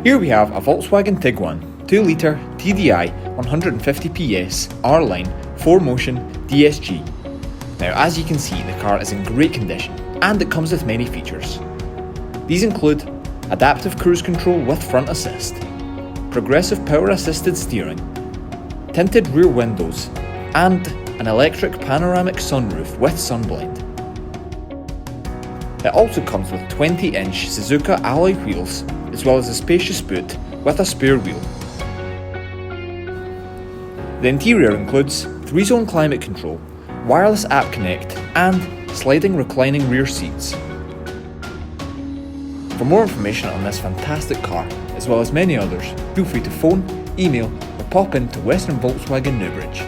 Here we have a Volkswagen Tiguan 2-litre TDI 150 PS R-Line 4Motion DSG. Now, as you can see, the car is in great condition and it comes with many features. These include adaptive cruise control with front assist, progressive power assisted steering, tinted rear windows, and an electric panoramic sunroof with sunblind. It also comes with 20-inch Suzuka alloy wheels as well as a spacious boot with a spare wheel. The interior includes 3-zone climate control, wireless app connect, and sliding reclining rear seats. For more information on this fantastic car, as well as many others, feel free to phone, email, or pop into Western Volkswagen Newbridge.